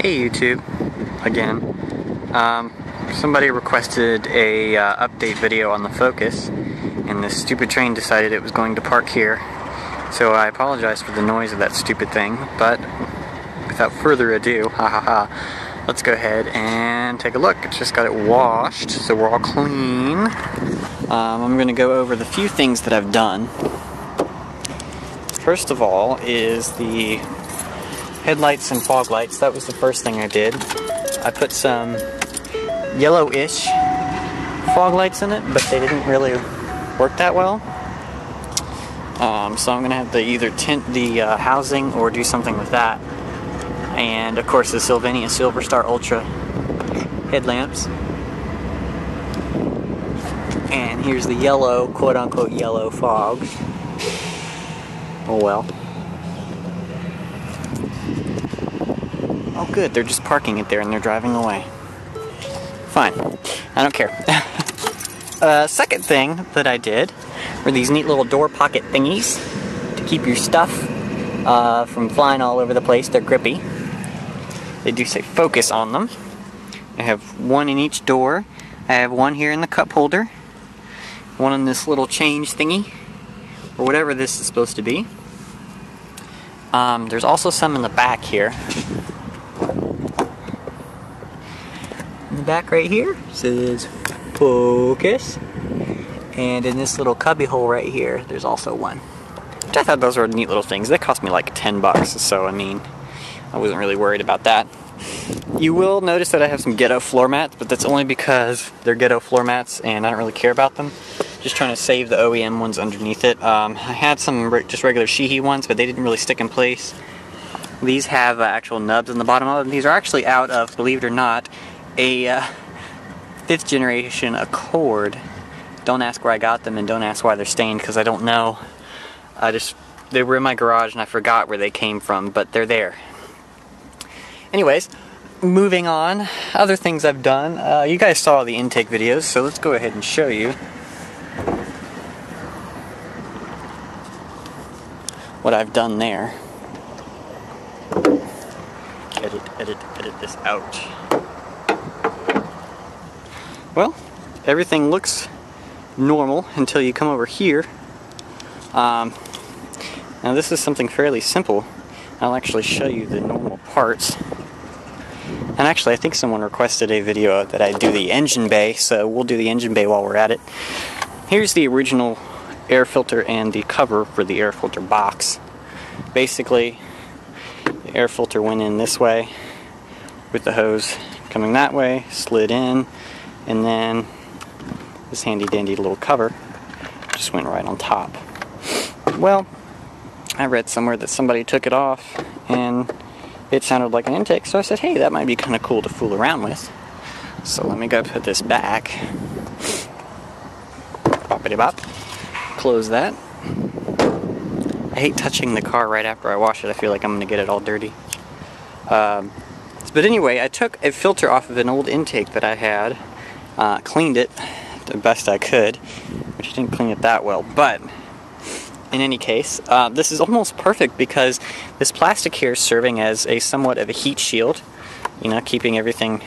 Hey YouTube, again. Somebody requested a update video on the Focus, and this stupid train decided it was going to park here. So I apologize for the noise of that stupid thing, but without further ado, let's go ahead and take a look. It's just got it washed, so we're all clean. I'm going to go over the few things that I've done. First of all is the headlights and fog lights. That was the first thing I did. I put some yellowish fog lights in it, but they didn't really work that well. So I'm going to have to either tint the housing or do something with that. And of course the Sylvania Silver Star Ultra headlamps. And here's the yellow, quote-unquote yellow fogs. Oh well. Oh good, they're just parking it there and they're driving away. Fine, I don't care. Second thing that I did were these neat little door pocket thingies to keep your stuff from flying all over the place. They're grippy. They do say Focus on them. I have one in each door. I have one here in the cup holder, one in this little change thingy, or whatever this is supposed to be. There's also some in the back here. In the back right here says Focus, and in this little cubby hole right here there's also one, which I thought those were neat little things. They cost me like $10, so I mean I wasn't really worried about that. You will notice that I have some ghetto floor mats, but that's only because they're ghetto floor mats and I don't really care about them. Just trying to save the OEM ones underneath it. I had some just regular Sheehy ones, but they didn't really stick in place. These have actual nubs on the bottom of them. These are actually out of, believe it or not, a 5th generation Accord. Don't ask where I got them and don't ask why they're stained, because I don't know. They were in my garage and I forgot where they came from, but they're there. Anyways, moving on, other things I've done. You guys saw the intake videos, so let's go ahead and show you what I've done there. Edit this out. Well, everything looks normal until you come over here. Now this is something fairly simple. I'll actually show you the normal parts. And actually I think someone requested a video that I do the engine bay, so we'll do the engine bay while we're at it. Here's the original air filter and the cover for the air filter box. Basically, the air filter went in this way with the hose coming that way, slid in, and then this handy dandy little cover just went right on top. Well, I read somewhere that somebody took it off and it sounded like an intake, so I said, hey, that might be kind of cool to fool around with. So let me go put this back. Boppity-bop. Close that. I hate touching the car right after I wash it. I feel like I'm going to get it all dirty. But anyway, I took a filter off of an old intake that I had, cleaned it the best I could, which I didn't clean it that well, but in any case, this is almost perfect because this plastic here is serving as a somewhat of a heat shield, you know, keeping everything,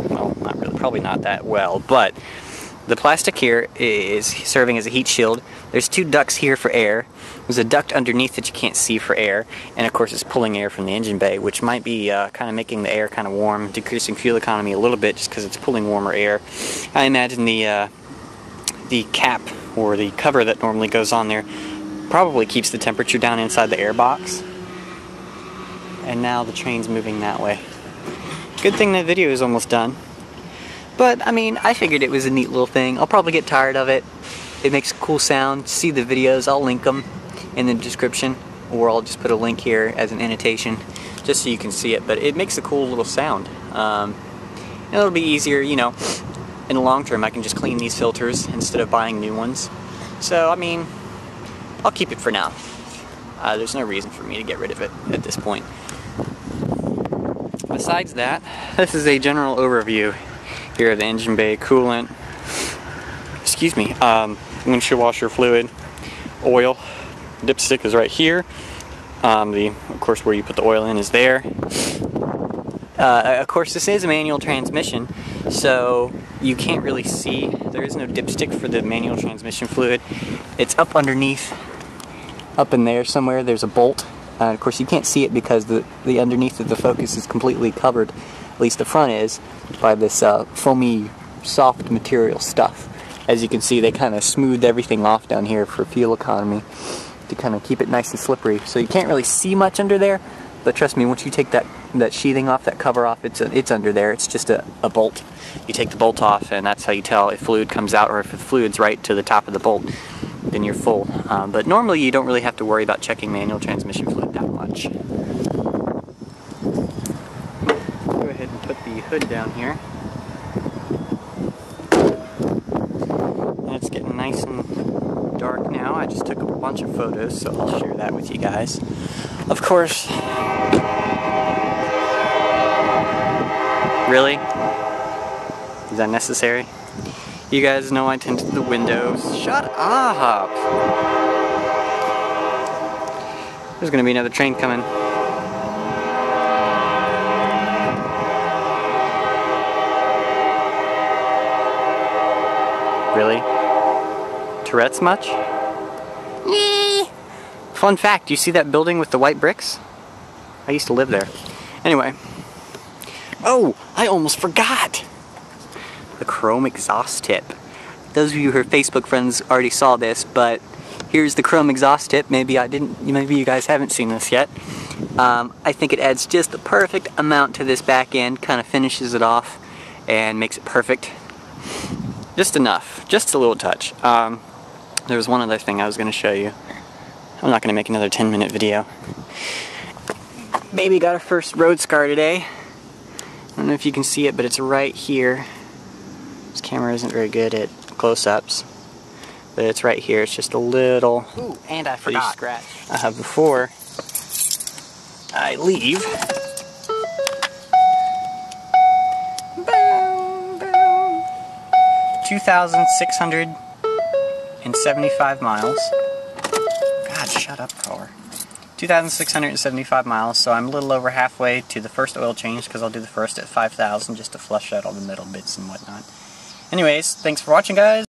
well, not really, probably not that well, but the plastic here is serving as a heat shield. There's two ducts here for air. There's a duct underneath that you can't see for air, and of course it's pulling air from the engine bay, which might be kind of making the air kind of warm, decreasing fuel economy a little bit just because it's pulling warmer air. I imagine the cap or the cover that normally goes on there probably keeps the temperature down inside the air box. And now the train's moving that way. Good thing that video is almost done. But, I mean, I figured it was a neat little thing. I'll probably get tired of it. It makes a cool sound. See the videos. I'll link them in the description. Or I'll just put a link here as an annotation just so you can see it. But it makes a cool little sound. And it'll be easier, you know. In the long term, I can just clean these filters instead of buying new ones. So, I mean, I'll keep it for now. There's no reason for me to get rid of it at this point. Besides that, this is a general overview here of the engine bay, coolant, excuse me, windshield washer fluid, oil. Dipstick is right here. Of course, where you put the oil in is there. Of course, this is a manual transmission, so you can't really see. There is no dipstick for the manual transmission fluid. It's up underneath, up in there somewhere. There's a bolt. Of course, you can't see it because the underneath of the focus is completely covered, at least the front is, by this foamy, soft material stuff. As you can see, they kind of smoothed everything off down here for fuel economy to kind of keep it nice and slippery. So you can't really see much under there, but trust me, once you take that sheathing off, that cover off, it's under there. It's just a bolt. You take the bolt off, and that's how you tell if fluid comes out or if the fluid's right to the top of the bolt, then you're full. But normally you don't really have to worry about checking manual transmission fluid that much. Go ahead and put the hood down here. And it's getting nice and dark now. I just took a bunch of photos, so I'll share that with you guys. Of course. Really? Is that necessary? You guys know I tinted the windows. Shut up! There's gonna be another train coming. Really? Tourette's much? Fun fact, you see that building with the white bricks? I used to live there. Anyway. Oh, I almost forgot! The chrome exhaust tip. Those of you who are Facebook friends already saw this, but here's the chrome exhaust tip. Maybe you guys haven't seen this yet. I think it adds just the perfect amount to this back end, kind of finishes it off and makes it perfect. Just enough, just a little touch. There was one other thing I was going to show you. I'm not going to make another 10-minute video. Baby got her first road scar today. I don't know if you can see it, but it's right here. This camera isn't very good at close-ups, but it's right here. It's just a little. Ooh, and I forgot. Scratch. Before I leave. Boom, boom. 2,675 miles. God, shut up, car. 2,675 miles, so I'm a little over halfway to the first oil change, because I'll do the first at 5,000 just to flush out all the metal bits and whatnot. Anyways, thanks for watching, guys.